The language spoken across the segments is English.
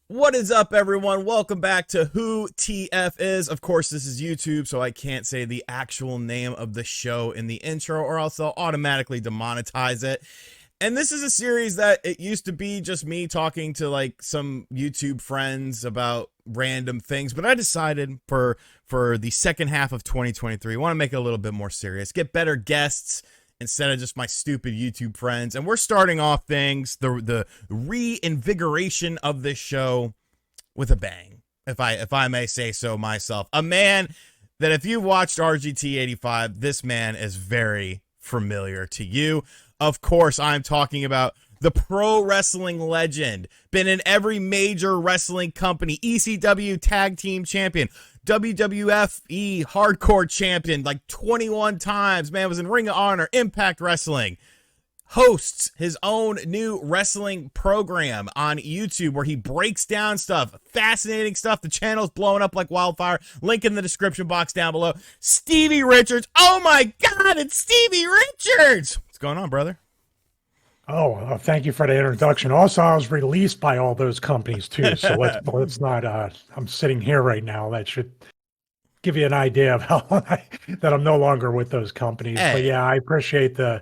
What is up, everyone? Welcome back to Who TF Is. Of course, this is YouTube, so I can't say the actual name of the show in the intro, or else they'll automatically demonetize it. And this is a series that it used to be just me talking to like some YouTube friends about random things, but I decided for the second half of 2023, I want to make it a little bit more serious, get better guests instead of just my stupid YouTube friends. And we're starting off things, the reinvigoration of this show with a bang, if I may say so myself. A man that if you've watched RGT 85, this man is very familiar to you. Of course, I'm talking about the pro wrestling legend, been in every major wrestling company, ECW tag team champion, WWFE hardcore champion like 21 times, man, was in Ring of Honor, Impact Wrestling, hosts his own new wrestling program on YouTube where he breaks down stuff, fascinating stuff. The channel's blowing up like wildfire. Link in the description box down below. Stevie Richards. Oh my God, it's Stevie Richards. What's going on, brother? Thank you for the introduction. Also, I was released by all those companies too, so let's not. I'm sitting here right now. That should give you an idea of how that I'm no longer with those companies. Hey. But yeah, I appreciate the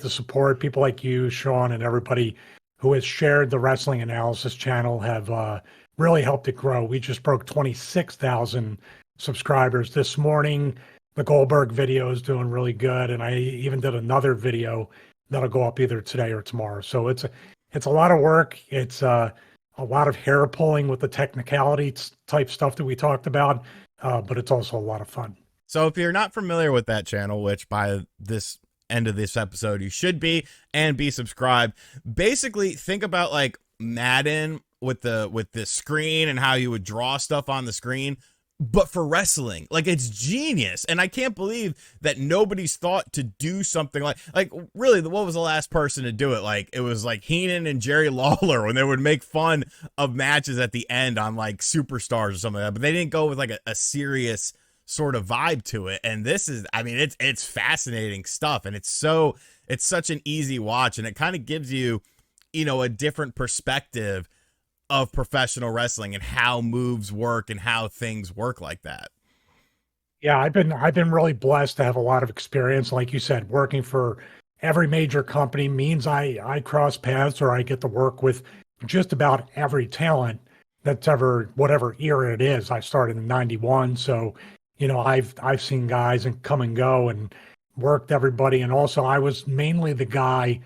support. People like you, Sean, and everybody who has shared the Wrestling Analysis channel have really helped it grow. We just broke 26,000 subscribers this morning. The Goldberg video is doing really good, and I even did another video that'll go up either today or tomorrow. So it's a lot of work. It's a lot of hair pulling with the technicality type stuff that we talked about, but it's also a lot of fun. So if you're not familiar with that channel, which by this end of this episode you should be, and be subscribed, basically think about like Madden with the screen and how you would draw stuff on the screen, but for wrestling. Like, it's genius. And I can't believe that nobody's thought to do something like really, what was the last person to do it? Like, it was like Heenan and Jerry Lawler when they would make fun of matches at the end on like Superstars or something like that, but they didn't go with like a serious sort of vibe to it. And this is, I mean, it's fascinating stuff, and it's such an easy watch, and it kind of gives you, a different perspective of professional wrestling and how moves work and how things work like that. Yeah, I've been really blessed to have a lot of experience. Like you said, working for every major company means I cross paths, or I get to work with just about every talent that's ever, whatever era it is. I started in '91, so I've seen guys and come and go and worked everybody. And also I was mainly the guy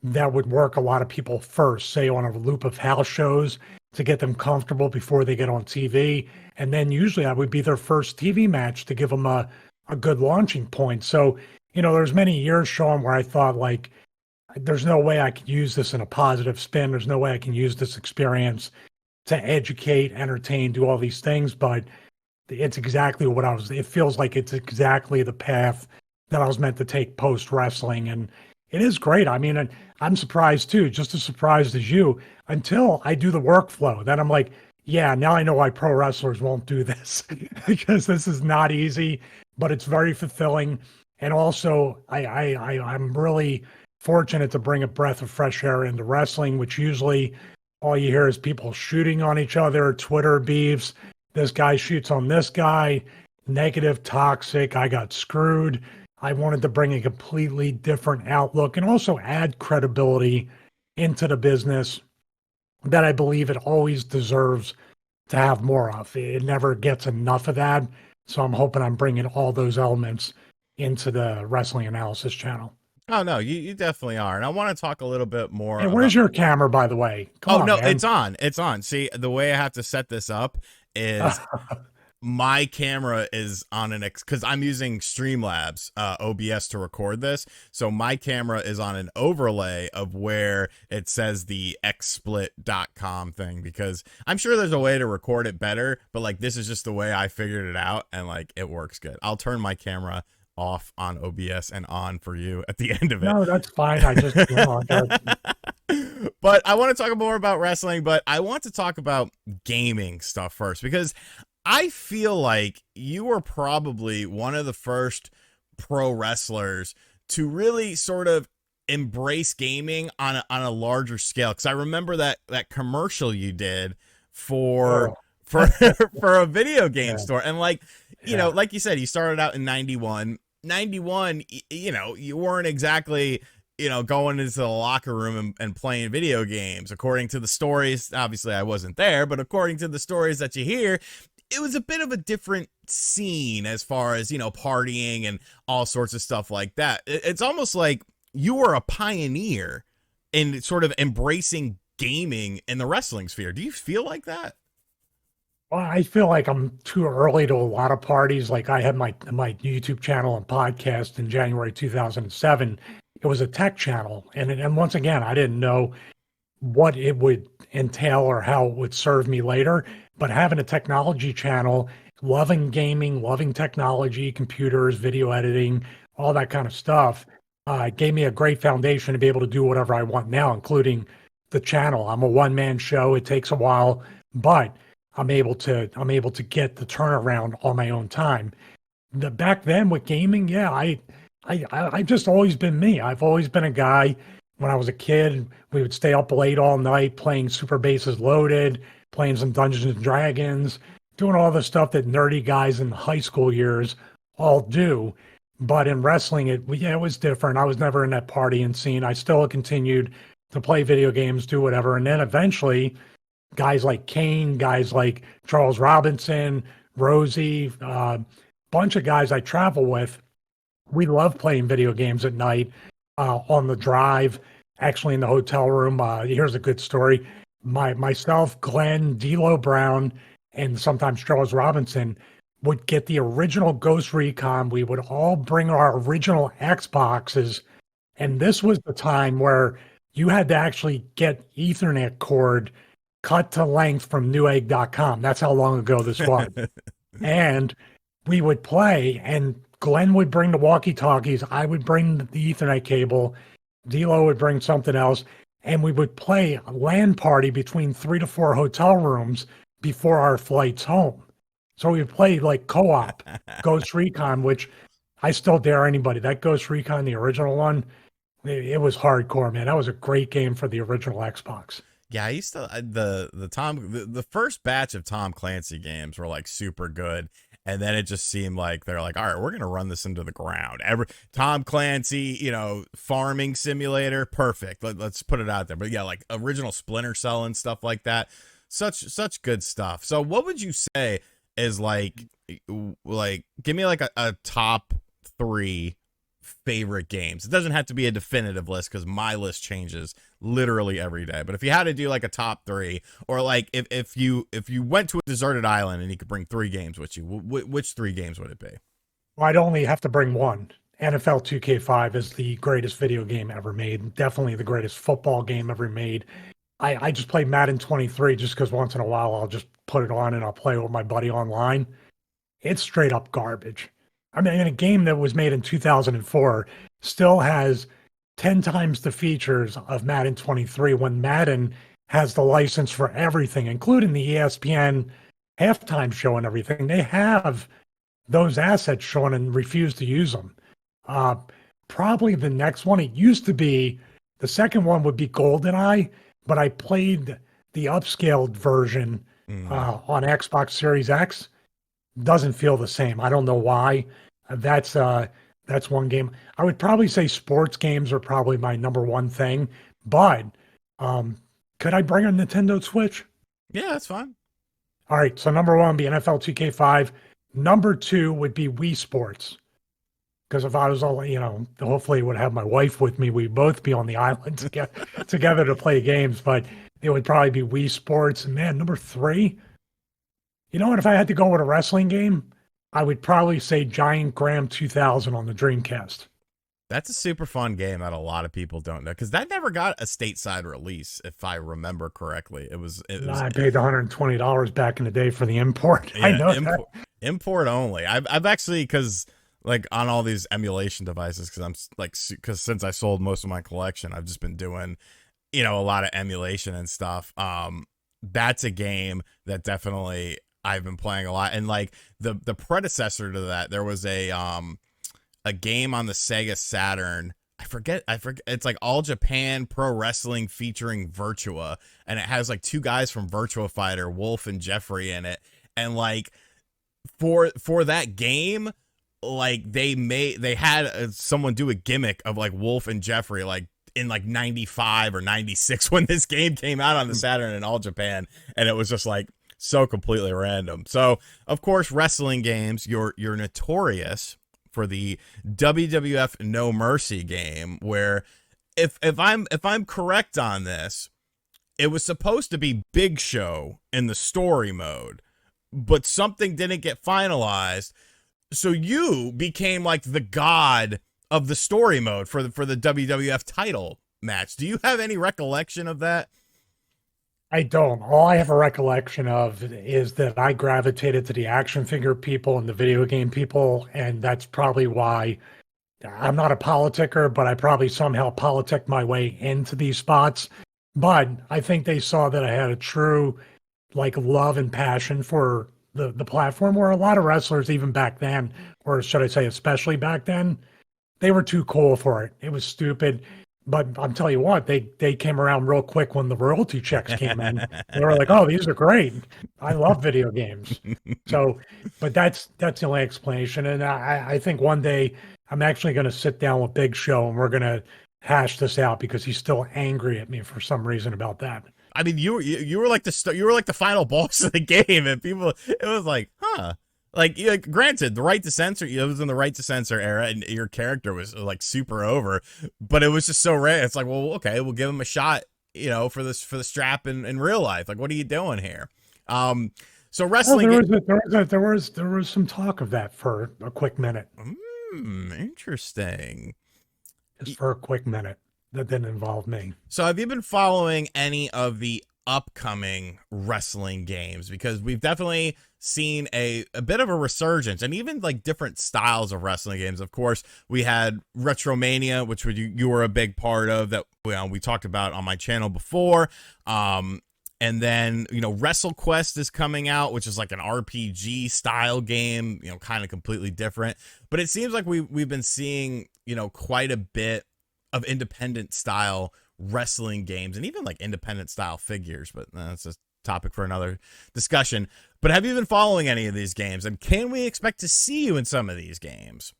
that would work a lot of people first, say on a loop of house shows to get them comfortable before they get on TV. And then usually I would be their first TV match to give them a good launching point. So, there's many years, Sean, where I thought like, there's no way I could use this in a positive spin. There's no way I can use this experience to educate, entertain, do all these things. But it's exactly what it feels like it's exactly the path that I was meant to take post wrestling. And it is great. I mean, I'm surprised too, just as surprised as you, until I do the workflow. Then I'm like, yeah, now I know why pro wrestlers won't do this because this is not easy, but it's very fulfilling. And also, I'm really fortunate to bring a breath of fresh air into wrestling, which usually all you hear is people shooting on each other, Twitter beefs. This guy shoots on this guy, negative, toxic. I got screwed. I wanted to bring a completely different outlook and also add credibility into the business that I believe it always deserves to have more of. It never gets enough of that. So I'm hoping I'm bringing all those elements into the Wrestling Analysis channel. Oh no, you definitely are. And I want to talk a little bit more Hey, where's your camera, by the way? Come on, no, man. It's on. See, the way I have to set this up is my camera is on because I'm using Streamlabs OBS to record this, so my camera is on an overlay of where it says the xsplit.com thing, because I'm sure there's a way to record it better, but like this is just the way I figured it out, and like it works good. I'll turn my camera off on OBS and on for you at the end of it. No, that's fine. I just But I want to talk more about wrestling, but I want to talk about gaming stuff first, because I feel like you were probably one of the first pro wrestlers to really sort of embrace gaming on a larger scale? Because I remember that commercial you did for Oh, for a video game yeah, store, and like, yeah. like you said, you started out in 91. 91, you weren't exactly, going into the locker room and playing video games. According to the stories, obviously I wasn't there, but according to the stories that you hear, it was a bit of a different scene as far as, partying and all sorts of stuff like that. It's almost like you were a pioneer in sort of embracing gaming in the wrestling sphere. Do you feel like that? Well, I feel like I'm too early to a lot of parties. Like I had my YouTube channel and podcast in January 2007. It was a tech channel, and once again, I didn't know what it would entail or how it would serve me later. But having a technology channel, loving gaming, loving technology, computers, video editing, all that kind of stuff, gave me a great foundation to be able to do whatever I want now, including the channel. I'm a one-man show. It takes a while, but I'm able to get the turnaround on my own time. Back then with gaming, yeah, I just always been me. I've always been a guy. When I was a kid, we would stay up late all night playing Super Bases Loaded, playing some Dungeons and Dragons, doing all the stuff that nerdy guys in high school years all do. But in wrestling, yeah, it was different. I was never in that partying scene. I still continued to play video games, do whatever. And then eventually, guys like Kane, guys like Charles Robinson, Rosie, bunch of guys I travel with, we love playing video games at night on the drive, actually in the hotel room. Here's a good story. Myself, Glenn, D'Lo Brown, and sometimes Charles Robinson would get the original Ghost Recon. We would all bring our original Xboxes. And this was the time where you had to actually get Ethernet cord cut to length from Newegg.com. That's how long ago this was. And we would play, and Glenn would bring the walkie-talkies. I would bring the Ethernet cable. D'Lo would bring something else, and we would play a LAN party between 3 to 4 hotel rooms before our flights home. So we would play like co-op Ghost Recon, which I still dare anybody. That Ghost Recon, the original one, it was hardcore, man. That was a great game for the original Xbox. Yeah, I used to the first batch of Tom Clancy games were like super good, and then it just seemed like they're like, all right, we're gonna run this into the ground. Tom Clancy, farming simulator, perfect. Let's put it out there. But yeah, like original Splinter Cell and stuff like that, such good stuff. So what would you say is like give me like a top three favorite games? It doesn't have to be a definitive list because my list changes literally every day, but if you had to do like a top three, or like if you went to a deserted island and you could bring three games with you, which three games would it be? Well, I'd only have to bring one. NFL 2K5 is the greatest video game ever made, definitely the greatest football game ever made. I just play Madden 23 just because once in a while I'll just put it on and I'll play with my buddy online. It's straight up garbage. I mean, a game that was made in 2004 still has 10 times the features of Madden 23 when Madden has the license for everything, including the ESPN halftime show and everything. They have those assets shown and refuse to use them. Probably the next one, it used to be, the second one would be GoldenEye, but I played the upscaled version on Xbox Series X. Doesn't feel the same. I don't know why. That's one game. I would probably say sports games are probably my number one thing, but could I bring a Nintendo Switch? Yeah, that's fine. All right, so number one would be NFL 2K5. Number two would be Wii Sports. Because if I was all, hopefully would have my wife with me, we'd both be on the island together to play games, but it would probably be Wii Sports. And man, number three, you know what? If I had to go with a wrestling game, I would probably say Giant Graham 2000 on the Dreamcast. That's a super fun game that a lot of people don't know, because that never got a stateside release, if I remember correctly. I paid $120 back in the day for the import. Yeah, I know that. Import only. I've actually, because like on all these emulation devices, because since I sold most of my collection, I've just been doing a lot of emulation and stuff. That's a game that definitely I've been playing a lot, and like the predecessor to that, there was a game on the Sega Saturn. I I forget. It's like All Japan Pro Wrestling featuring Virtua, and it has like two guys from Virtua Fighter, Wolf and Jeffrey, in it. And like for that game, like they had someone do a gimmick of like Wolf and Jeffrey, like in like 95 or 96 when this game came out on the Saturn in All Japan, and it was just like so completely random. So of course, wrestling games, you're notorious for the WWF No Mercy game, where if I'm correct on this, it was supposed to be Big Show in the story mode, but something didn't get finalized, so you became like the god of the story mode for the WWF title match. Do you have any recollection of that? I don't. All I have a recollection of is that I gravitated to the action figure people and the video game people, and that's probably why I'm not a politicker, but I probably somehow politic my way into these spots. But I think they saw that I had a true like love and passion for the platform, where a lot of wrestlers even back then, or should I say especially back then, they were too cool for it. It was stupid. But I'm telling you what, they came around real quick when the royalty checks came in. They were like, "Oh, these are great. I love video games." So, but that's the only explanation. And I think one day I'm actually going to sit down with Big Show and we're going to hash this out, because he's still angry at me for some reason about that. I mean, you were like you were like the final boss of the game, and people, it was like, huh. Like, granted, the right to censor, it was in the right to censor era, and your character was like super over, but it was just so rare. It's like, well, okay, we'll give him a shot, for the strap in real life. Like, what are you doing here? So Well, wrestling. there was some talk of that for a quick minute. Interesting. Just for a quick minute. That didn't involve me. So have you been following any of the upcoming wrestling games? Because we've definitely seen a bit of a resurgence, and even like different styles of wrestling games. Of course, we had Retromania, which you were a big part of, that we talked about on my channel before. And then, WrestleQuest is coming out, which is like an RPG style game, kind of completely different. But it seems like we've been seeing, quite a bit of independent style wrestling games, and even like independent style figures, but that's a topic for another discussion. But have you been following any of these games, and can we expect to see you in some of these games?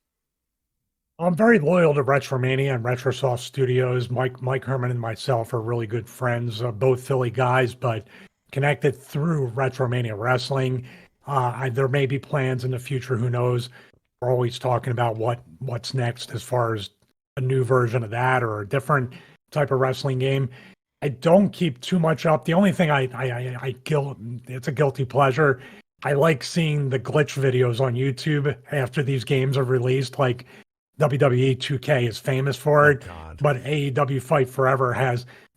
I'm very loyal to Retromania and Retrosoft Studios. Mike Herman and myself are really good friends, both Philly guys, but connected through Retromania Wrestling. There may be plans in the future, who knows. We're always talking about what's next as far as a new version of that or a different type of wrestling game. I don't keep too much up. The only thing it's a guilty pleasure. I like seeing the glitch videos on YouTube after these games are released. Like WWE 2K is famous for it, but AEW Fight Forever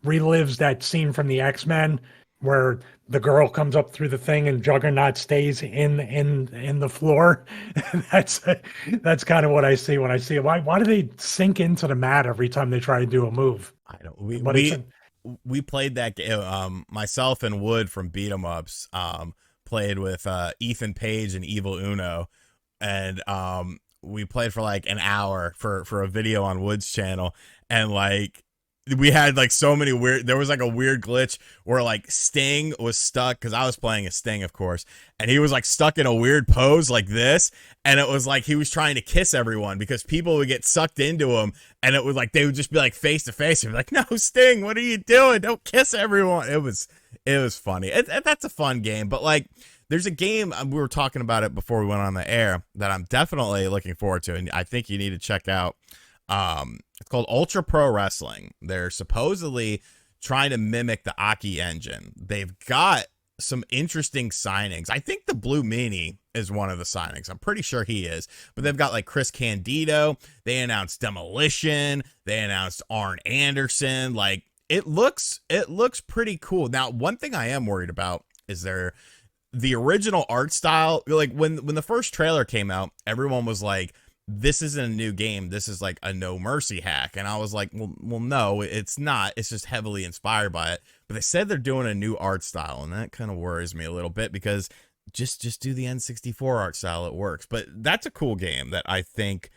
relives that scene from the X-Men where the girl comes up through the thing and Juggernaut stays in the floor. That's kind of what I see when I see it. Why do they sink into the mat every time they try to do a move? I don't. We played that game. Myself and Wood from Beat 'em Ups played with Ethan Page and Evil Uno, and we played for like an hour for a video on Wood's channel, and like we had like so many there was like a weird glitch where like Sting was stuck, because I was playing as Sting, of course, and he was like stuck in a weird pose like this, and it was like he was trying to kiss everyone because people would get sucked into him, and it was like they would just be like face to face and be like, "No, Sting, what are you doing? Don't kiss everyone." It was funny. That's a fun game, but like there's a game, we were talking about it before we went on the air, that I'm definitely looking forward to, and I think you need to check out. It's called Ultra Pro Wrestling. They're supposedly trying to mimic the Aki engine. They've got some interesting signings. I think the Blue Meanie is one of the signings. I'm pretty sure he is. But they've got like Chris Candido. They announced Demolition. They announced Arn Anderson. Like it looks pretty cool. Now, one thing I am worried about is the original art style. Like when the first trailer came out, everyone was like, this isn't a new game. This is like a No Mercy hack. And I was like, well, no, it's not. It's just heavily inspired by it. But they said they're doing a new art style, and that kind of worries me a little bit, because just do the N64 art style. It works. But that's a cool game that I think,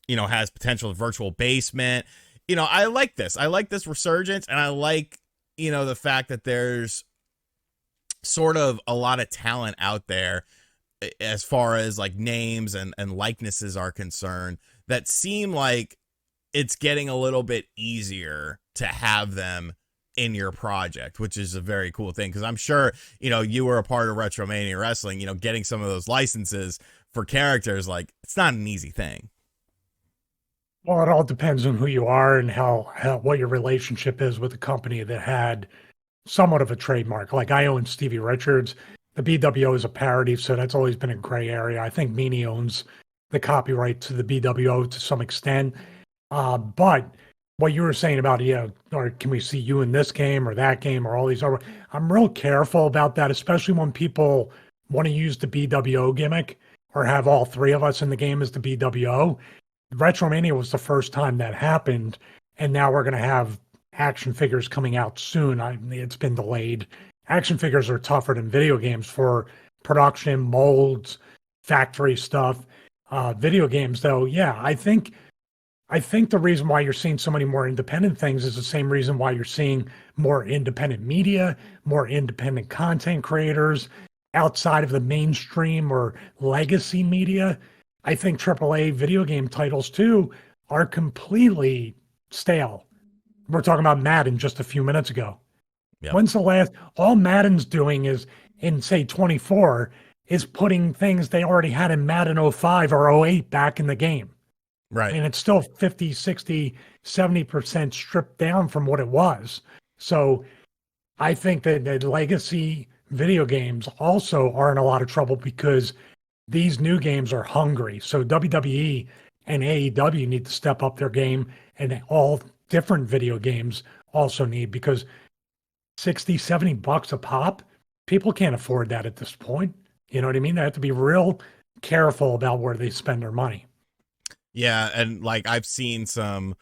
has potential. Virtual Basement. I like this. I like this resurgence, and I like, the fact that there's sort of a lot of talent out there as far as like names and likenesses are concerned that seem like it's getting a little bit easier to have them in your project, which is a very cool thing. Cause I'm sure, you were a part of Retromania Wrestling, getting some of those licenses for characters, like it's not an easy thing. Well, it all depends on who you are and how what your relationship is with the company that had somewhat of a trademark. Like I own Stevie Richards. The BWO is a parody, so that's always been a gray area. I think Meanie owns the copyright to the BWO to some extent. But what you were saying about, or can we see you in this game or that game or all these other, I'm real careful about that, especially when people want to use the BWO gimmick or have all three of us in the game as the BWO. Retromania was the first time that happened, and now we're going to have action figures coming out soon. It's been delayed. Action figures are tougher than video games for production, molds, factory stuff. Video games, though, yeah, I think the reason why you're seeing so many more independent things is the same reason why you're seeing more independent media, more independent content creators outside of the mainstream or legacy media. I think AAA video game titles too are completely stale. We're talking about Madden just a few minutes ago. Yep. When's the last? All Madden's doing is in say 24 is putting things they already had in Madden 05 or 08 back in the game. Right. And it's still 50, 60, 70% stripped down from what it was. So I think that the legacy video games also are in a lot of trouble because these new games are hungry. So WWE and AEW need to step up their game, and all different video games also need, because 60, 70 bucks a pop, people can't afford that at this point. You know what I mean? They have to be real careful about where they spend their money. Yeah, and like I've seen some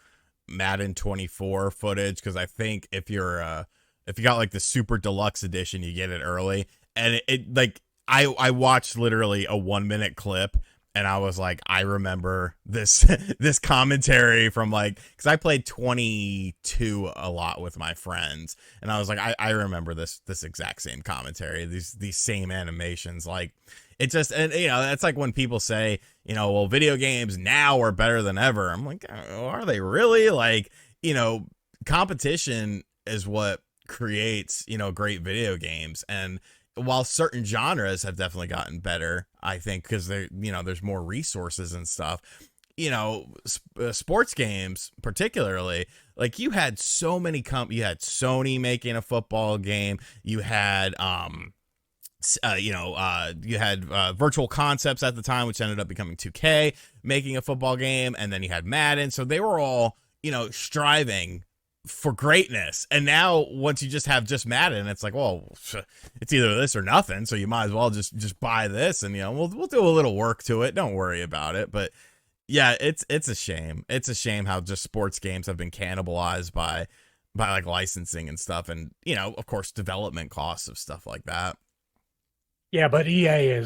Madden 24 footage, because I think if you got like the super deluxe edition, you get it early, and it like I watched literally a 1 minute clip, and I was like, I remember this this commentary from like, because I played 22 a lot with my friends, and I was like, I remember this exact same commentary, these same animations, like it just, and that's like when people say, well, video games now are better than ever. I'm like, oh, are they really? Like, competition is what creates, great video games. And while certain genres have definitely gotten better, I think, because there's more resources and stuff, sports games particularly, like you had so many you had Sony making a football game, you had you had Virtual Concepts at the time, which ended up becoming 2K, making a football game, and then you had Madden. So they were all, striving for greatness. And now once you just have just Madden, it's like, well, it's either this or nothing. So you might as well just buy this, and we'll do a little work to it. Don't worry about it. But yeah, it's a shame. It's a shame how just sports games have been cannibalized by like licensing and stuff, and of course development costs of stuff like that. Yeah, but EA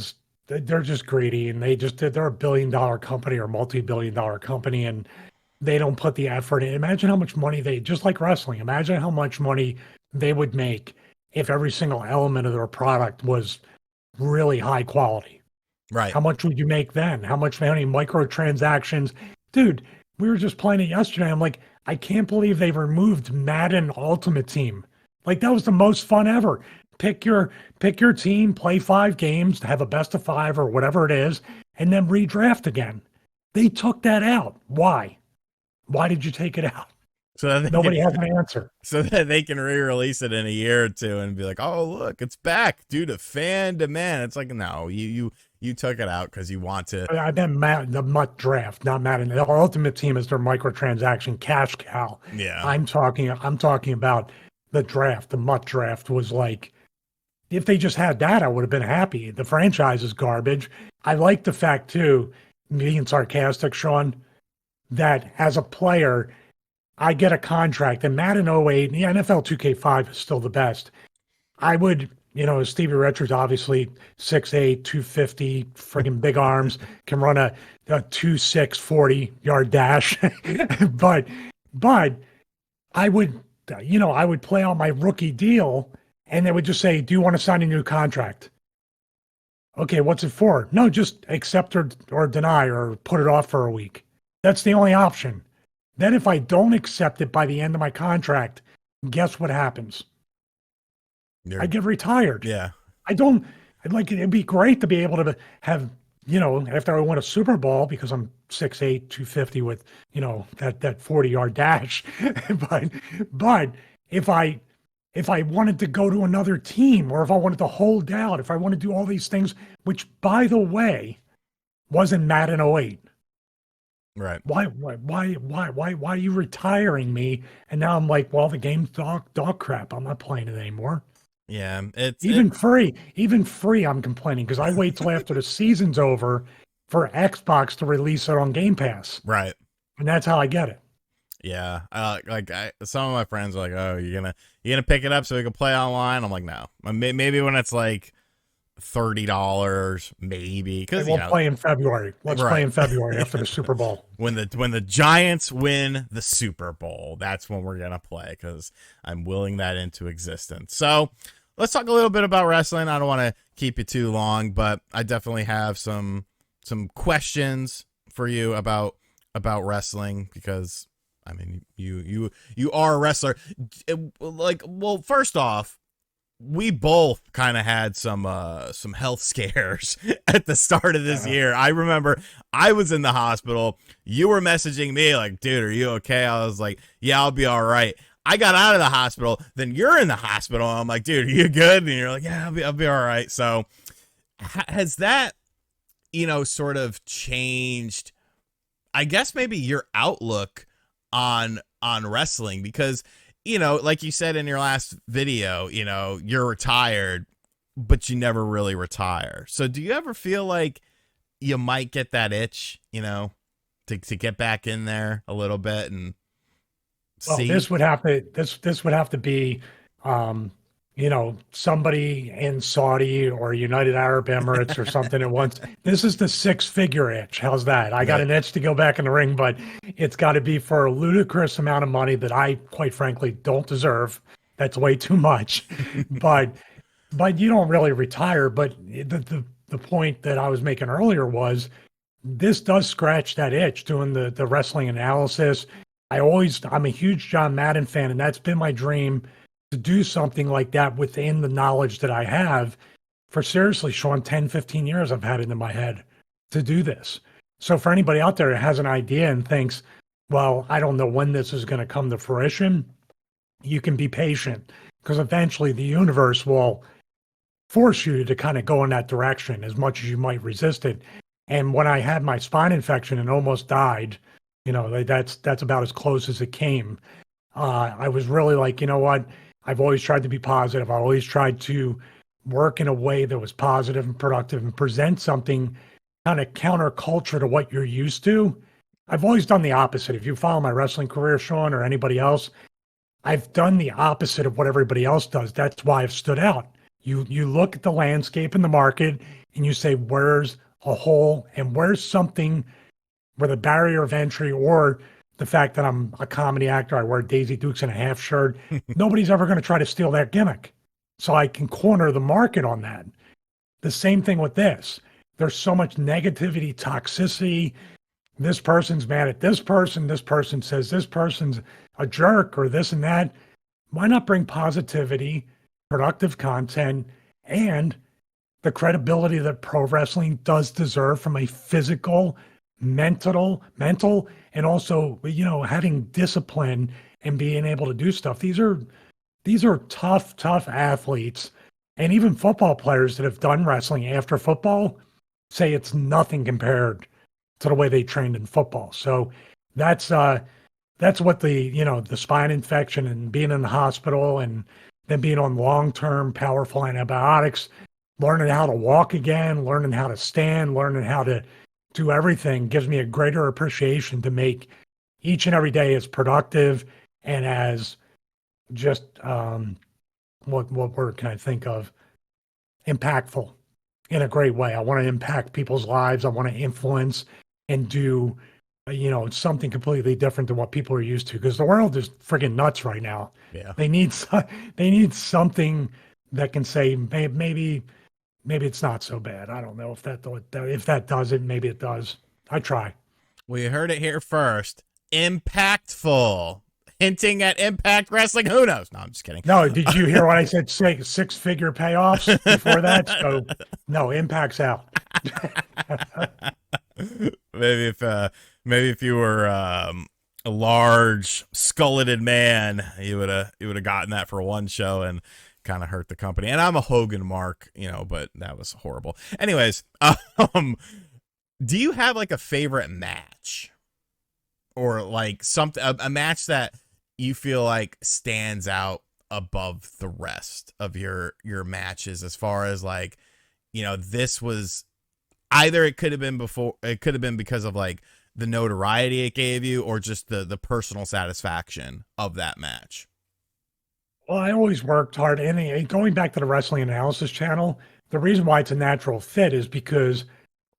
they're just greedy, and they're a billion-dollar company or multi-billion-dollar company, and they don't put the effort in. Imagine how much money just like wrestling, imagine how much money they would make if every single element of their product was really high quality. Right. How much would you make then? How many microtransactions? Dude, we were just playing it yesterday. I'm like, I can't believe they removed Madden Ultimate Team. Like, that was the most fun ever. Pick your team, play 5 games, have a best of 5 or whatever it is, and then redraft again. They took that out. Why? Why did you take it out? So nobody has an answer. So that they can re-release it in a year or two and be like, oh, look, it's back due to fan demand. It's like, no, you took it out because you want to. I meant the MUT draft, not Madden. The Ultimate Team is their microtransaction cash cow. Yeah. I'm talking about the draft. The MUT draft was like, if they just had that, I would have been happy. The franchise is garbage. I like the fact, too, being sarcastic, Sean, that as a player, I get a contract. And Madden 08, the NFL 2K5 is still the best. I would, Stevie Richards, obviously 6'8", 250, friggin' big arms, can run a 2.6 40-yard dash. But But I would, I would play on my rookie deal and they would just say, "Do you want to sign a new contract?" Okay, what's it for? No, just accept or deny or put it off for a week. That's the only option. Then if I don't accept it by the end of my contract, guess what happens? I You're, get retired. yeah, I don't I'd like it'd be great to be able to have, after I win a Super Bowl because I'm 6'8", 250 with, that 40-yard dash. But but if I wanted to go to another team or if I wanted to hold out, if I want to do all these things, which by the way wasn't Madden '08. right. Why are you retiring me? And now I'm like, well, the game's dog crap. I'm not playing it anymore. Yeah, it's it Even free, I'm complaining because I wait till after the season's over for Xbox to release it on Game Pass, right. and that's how I get it. Yeah, some of my friends are like, "Oh, you gonna pick it up so we can play online?" I'm like, "No, maybe when it's like $30, maybe And because we'll play in February. Let's play right." in February after the Super Bowl. When the Giants win the Super Bowl, that's when we're gonna play because I'm willing that into existence. So let's talk a little bit about wrestling. I don't want to keep you too long, but I definitely have some questions for you about wrestling because I mean you are a wrestler. Like, well, first off, we both kind of had some health scares at the start of this year. I remember I was in the hospital. You were messaging me like, "Dude, are you okay?" I was like, "Yeah, I'll be all right." I got out of the hospital. Then you're in the hospital. I'm like, "Dude, are you good?" And you're like, "Yeah, I'll be all right." So has that, sort of changed, I guess, maybe your outlook on wrestling? Because like you said in your last video, you're retired, but you never really retire. So do you ever feel like you might get that itch, to get back in there a little bit and Well, see? this would have to be, somebody in Saudi or United Arab Emirates or something at once. This is the six-figure itch. How's that? I got Right. an itch to go back in the ring, but it's got to be for a ludicrous amount of money that I, quite frankly, don't deserve. That's way too much. But you don't really retire. But the point that I was making earlier was this does scratch that itch doing the wrestling analysis. I'm a huge John Madden fan, and that's been my dream to do something like that within the knowledge that I have for seriously, Sean, 10, 15 years I've had it in my head to do this. So for anybody out there that has an idea and thinks, well, I don't know when this is going to come to fruition, you can be patient because eventually the universe will force you to kind of go in that direction as much as you might resist it. And when I had my spine infection and almost died, that's about as close as it came. I was really like, you know what? I've always tried to be positive. I always tried to work in a way that was positive and productive and present something kind of counterculture to what you're used to. I've always done the opposite. If you follow my wrestling career, Sean, or anybody else, I've done the opposite of what everybody else does. That's why I've stood out. You look at the landscape in the market and you say, where's a hole and where's something where the barrier of entry or the fact that I'm a comedy actor, I wear Daisy Dukes and a half shirt, nobody's ever going to try to steal that gimmick. So I can corner the market on that. The same thing with this. There's so much negativity, toxicity. This person's mad at this person. This person says this person's a jerk or this and that. Why not bring positivity, productive content, and the credibility that pro wrestling does deserve from a physical, mental, and also, having discipline and being able to do stuff. These are tough athletes. And even football players that have done wrestling after football say it's nothing compared to the way they trained in football. So that's what the spine infection and being in the hospital and then being on long-term powerful antibiotics, learning how to walk again, learning how to stand, learning how to do everything gives me a greater appreciation to make each and every day as productive and as just what word can I think of? Impactful in a great way. I want to impact people's lives. I want to influence and do It's something completely different than what people are used to because the world is friggin' nuts right now. Yeah. They need they need something that can say maybe it's not so bad. I don't know if that does it. Maybe it does. I try. Well, you heard it here first. Impactful. Hinting at Impact Wrestling. Who knows? No, I'm just kidding. No, did you hear what I said? Six-figure payoffs before that. So no, Impact's out. maybe if maybe if you were a large skulleted man, you would have gotten that for one show and kind of hurt the company. And I'm a Hogan mark, but that was horrible. Anyways, do you have like a favorite match or like something a match that you feel like stands out above the rest of your matches as far as like, this was either it could have been before, it could have been because of like the notoriety it gave you or just the personal satisfaction of that match? Well, I always worked hard. And going back to the wrestling analysis channel, the reason why it's a natural fit is because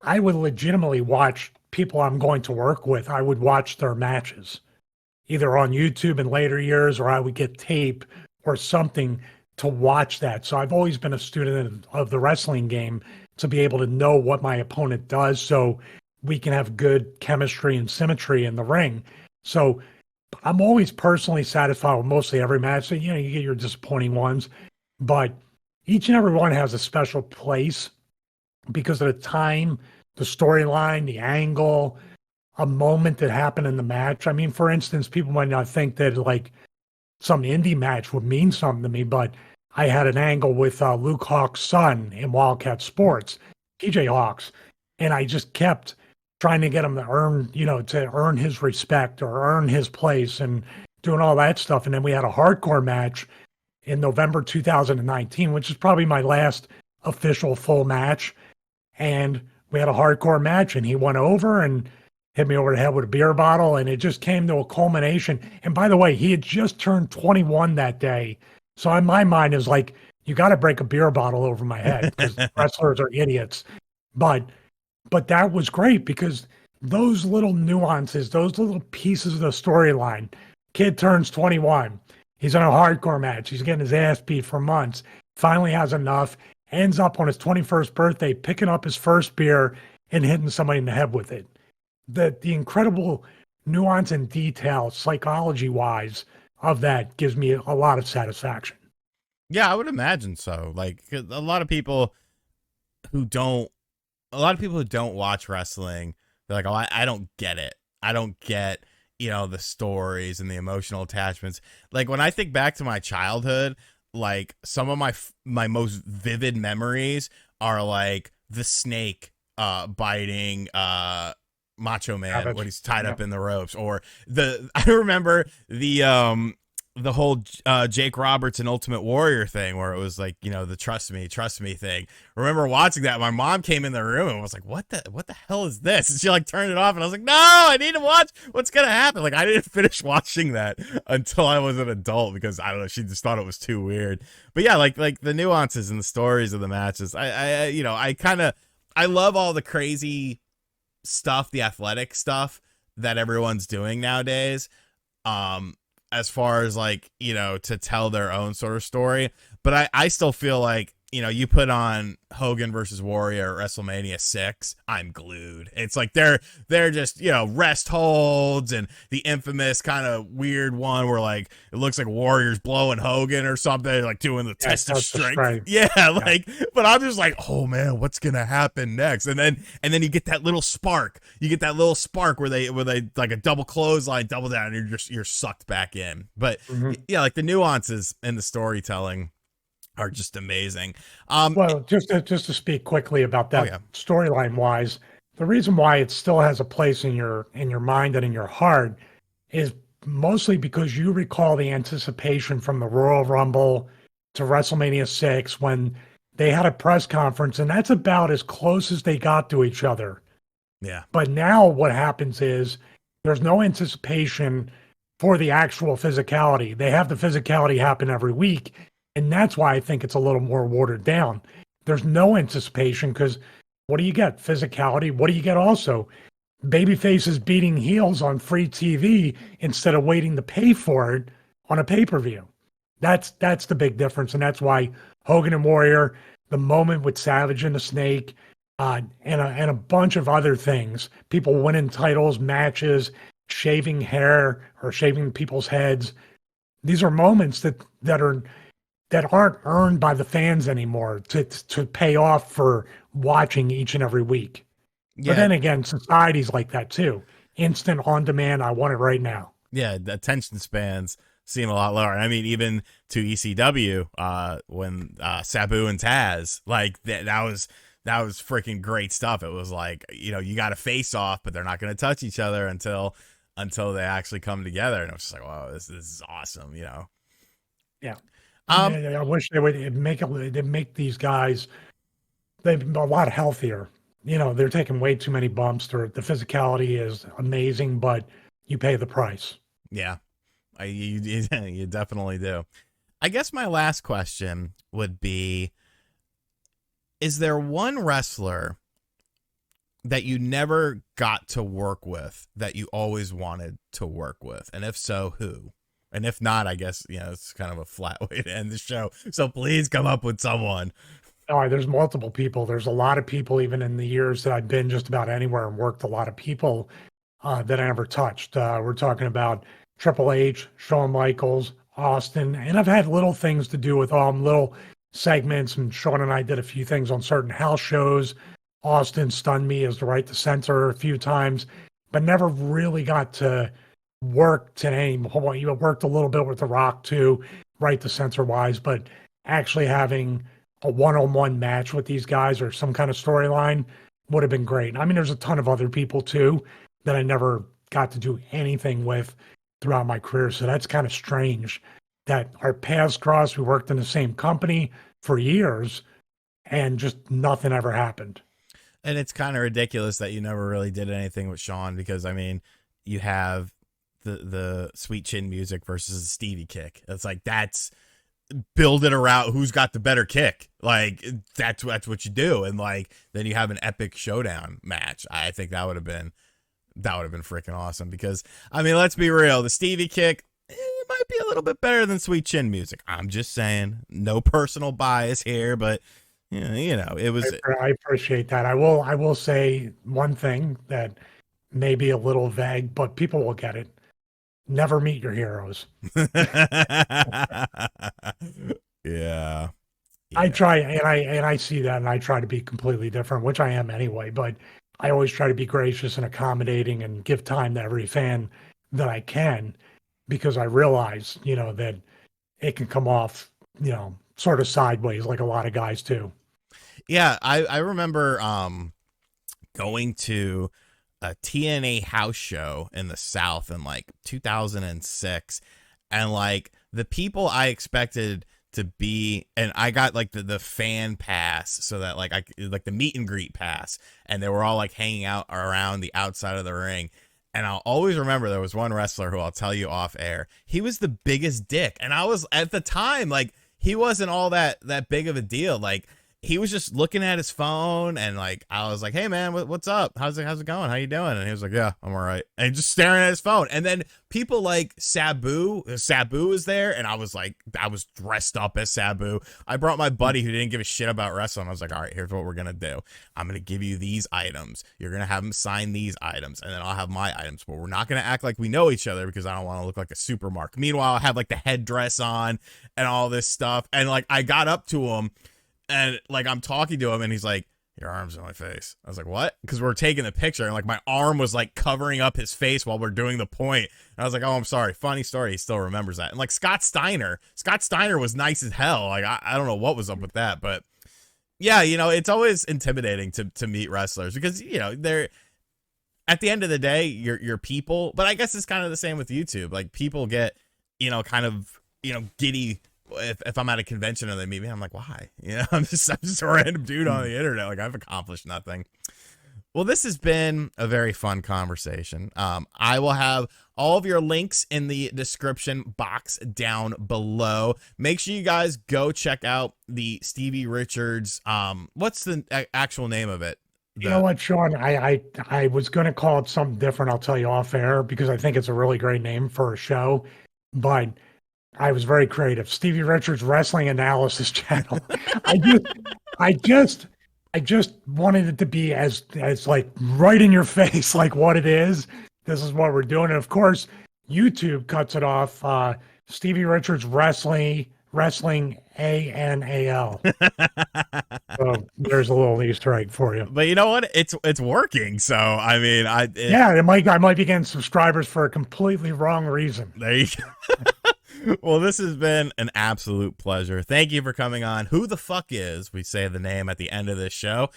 I would legitimately watch people I'm going to work with. I would watch their matches, either on YouTube in later years, or I would get tape or something to watch that. So I've always been a student of the wrestling game to be able to know what my opponent does so we can have good chemistry and symmetry in the ring. So I'm always personally satisfied with mostly every match. So, you get your disappointing ones, but each and every one has a special place because of the time, the storyline, the angle, a moment that happened in the match. I mean, for instance, people might not think that like some indie match would mean something to me, but I had an angle with Luke Hawk's son in Wildcat Sports, PJ Hawks, and I just kept trying to get him to earn his respect or earn his place and doing all that stuff. And then we had a hardcore match in November 2019, which is probably my last official full match. And we had a hardcore match and he went over and hit me over the head with a beer bottle. And it just came to a culmination. And by the way, he had just turned 21 that day. So in my mind is like, you got to break a beer bottle over my head because wrestlers are idiots. But that was great because those little nuances, those little pieces of the storyline, kid turns 21. He's in a hardcore match. He's getting his ass beat for months. Finally has enough. Ends up on his 21st birthday, picking up his first beer and hitting somebody in the head with it. The incredible nuance and detail, psychology-wise, of that gives me a lot of satisfaction. Yeah, I would imagine so. Like a lot of people who don't watch wrestling, they're like, oh, I don't get it. I don't get, the stories and the emotional attachments. Like when I think back to my childhood, like some of my most vivid memories are like the snake biting Macho Man when he's tied up in the ropes, or I remember the whole Jake Roberts and Ultimate Warrior thing where it was like, the trust me thing. I remember watching that. My mom came in the room and was like, what the hell is this? And she like turned it off and I was like, no, I need to watch what's going to happen. Like I didn't finish watching that until I was an adult because I don't know. She just thought it was too weird. But yeah, like the nuances and the stories of the matches. I love all the crazy stuff, the athletic stuff that everyone's doing nowadays. As far as like, to tell their own sort of story. But I still feel like, you put on Hogan versus Warrior at WrestleMania 6, I'm glued. It's like they're just, rest holds and the infamous kind of weird one where like it looks like Warrior's blowing Hogan or something, like doing the test of strength. Yeah, like, but I'm just like, oh man, what's gonna happen next? And then you get that little spark. You get that little spark where they like a double clothesline, double down, and you're sucked back in. But yeah, like the nuances in the storytelling are just amazing. Well, just to speak quickly about that storyline wise, the reason why it still has a place in your mind and in your heart is mostly because you recall the anticipation from the Royal Rumble to WrestleMania 6 when they had a press conference, and that's about as close as they got to each other. Yeah. But now what happens is there's no anticipation for the actual physicality. They have the physicality happen every week. And that's why I think it's a little more watered down. There's no anticipation because what do you get? Physicality. What do you get also? baby faces beating heels on free TV instead of waiting to pay for it on a pay-per-view. That's the big difference, and that's why Hogan and Warrior, the moment with Savage and the Snake, and a bunch of other things, people winning titles, matches, shaving hair or shaving people's heads. These are moments that aren't earned by the fans anymore to pay off for watching each and every week. But Yeah, then again, society's like that too. Instant on demand. I want it right now. yeah, the attention spans seem a lot lower. I mean, even to ECW, when Sabu and Taz, like that was freaking great stuff. It was like, you know, you got to face off, but they're not going to touch each other until they actually come together. And it was just like, wow, this is awesome, you know. Yeah. Um, I wish they would they'd make these guys they're a lot healthier. You know, they're taking way too many bumps. The physicality is amazing, but you pay the price. yeah, you definitely do. I guess my last question would be: is there one wrestler that you never got to work with that you always wanted to work with? And if so, who? And if not, I guess, you know, it's kind of a flat way to end the show. So please come up with someone. All right, there's multiple people. There's a lot of people, even in the years that I've been just about anywhere and worked a lot of people that I never touched. We're talking about Triple H, Shawn Michaels, Austin, and I've had little things to do with little segments. And Shawn and I did a few things on certain house shows. Austin stunned me as the right to center a few times, but never really got to work to any. You worked a little bit with The Rock too, right to center wise, but actually having a one-on-one match with these guys or some kind of storyline would have been great. I mean, there's a ton of other people too that I never got to do anything with throughout my career. So that's kind of strange that our paths crossed. We worked in the same company for years and just nothing ever happened. And it's kind of ridiculous that you never really did anything with Shawn, because I mean, you have the Sweet Chin Music versus the Stevie kick. It's like, that's build it around who's got the better kick. Like that's what you do. And like, then you have an epic showdown match. I think that would have been freaking awesome, because I mean, let's be real. The Stevie kick, it might be a little bit better than Sweet Chin Music. I'm just saying, no personal bias here, but you know, it was. I appreciate that. I will say one thing that may be a little vague, but people will get it. Never meet your heroes. Yeah. I try and I see that and I try to be completely different, which I am anyway, but I always try to be gracious and accommodating and give time to every fan that I can, because I realize, that it can come off, sort of sideways like a lot of guys too. Yeah, I remember going to a TNA house show in the South in like 2006, and like the people I expected to be, and I got like the fan pass, so that like like the meet and greet pass, and they were all like hanging out around the outside of the ring. And I'll always remember there was one wrestler who I'll tell you off air. He was the biggest dick, and I was at the time like, he wasn't all that big of a deal. Like, he was just looking at his phone, and like, I was like, "Hey man, what's up? How's it going? How you doing?" And he was like, "Yeah, I'm all right." And just staring at his phone. And then people like Sabu was there, and I was dressed up as Sabu. I brought my buddy who didn't give a shit about wrestling. I was like, "All right, here's what we're gonna do. I'm gonna give you these items. You're gonna have him sign these items, and then I'll have my items. But we're not gonna act like we know each other, because I don't want to look like a super mark." Meanwhile, I have like the headdress on and all this stuff, and like I got up to him. And like, I'm talking to him, and he's like, "Your arm's in my face." I was like, "What?" Because we're taking the picture, and like my arm was like covering up his face while we're doing the point. And I was like, "Oh, I'm sorry." Funny story. He still remembers that. And like Scott Steiner was nice as hell. Like, I don't know what was up with that, but yeah, it's always intimidating to meet wrestlers, because they're, at the end of the day, you're people. But I guess it's kind of the same with YouTube. Like, people get kind of giddy if I'm at a convention and they meet me. I'm like, why? I'm just a random dude on the internet. Like, I've accomplished nothing. Well, this has been a very fun conversation. I will have all of your links in the description box down below. Make sure you guys go check out the Stevie Richards. What's the actual name of it? You know what, Sean? I was going to call it something different. I'll tell you off air because I think it's a really great name for a show. But I was very creative. Stevie Richards Wrestling Analysis Channel. I just, I just, I just wanted it to be as like right in your face, like what it is. This is what we're doing, and of course, YouTube cuts it off. Stevie Richards Wrestling ANAL. So there's a little Easter egg for you. But you know what? It's working. So I mean, Yeah, I might be getting subscribers for a completely wrong reason. there you go. Well, this has been an absolute pleasure. Thank you for coming on. Who the fuck is? We say the name at the end of this show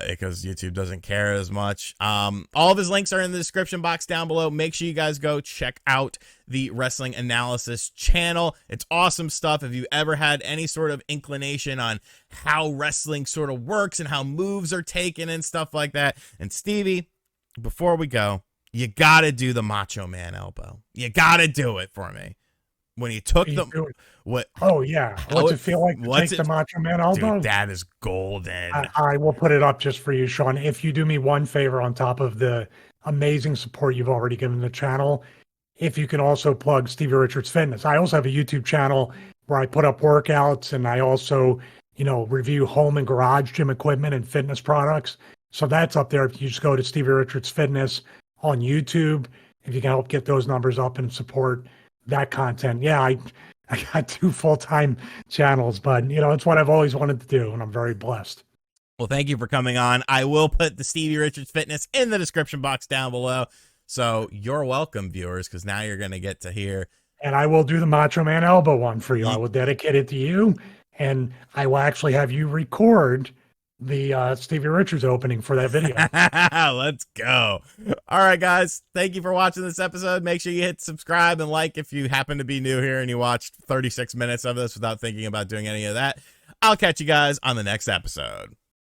because YouTube doesn't care as much. All of his links are in the description box down below. Make sure you guys go check out the Wrestling Analysis channel. It's awesome stuff. If you ever had any sort of inclination on how wrestling sort of works and how moves are taken and stuff like that. And Stevie, before we go, you got to do the Macho Man elbow. You got to do it for me. When he took the what? Oh yeah, what's it feel like to take the Macho Man elbow? Dude, that is golden. I will put it up just for you, Sean. If you do me one favor on top of the amazing support you've already given the channel, if you can also plug Stevie Richards Fitness. I also have a YouTube channel where I put up workouts and I also, review home and garage gym equipment and fitness products. So that's up there. If you just go to Stevie Richards Fitness on YouTube, if you can help get those numbers up and support that content. Yeah, I got 2 full-time channels, but it's what I've always wanted to do, and I'm very blessed. Well, thank you for coming on. I will put the Stevie Richards Fitness in the description box down below. So you're welcome, viewers, because now you're going to get to hear. And I will do the Macho Man elbow one for you. I will dedicate it to you, and I will actually have you record the Stevie Richards opening for that video. Let's go. All right, guys. Thank you for watching this episode. Make sure you hit subscribe and like if you happen to be new here and you watched 36 minutes of this without thinking about doing any of that. I'll catch you guys on the next episode.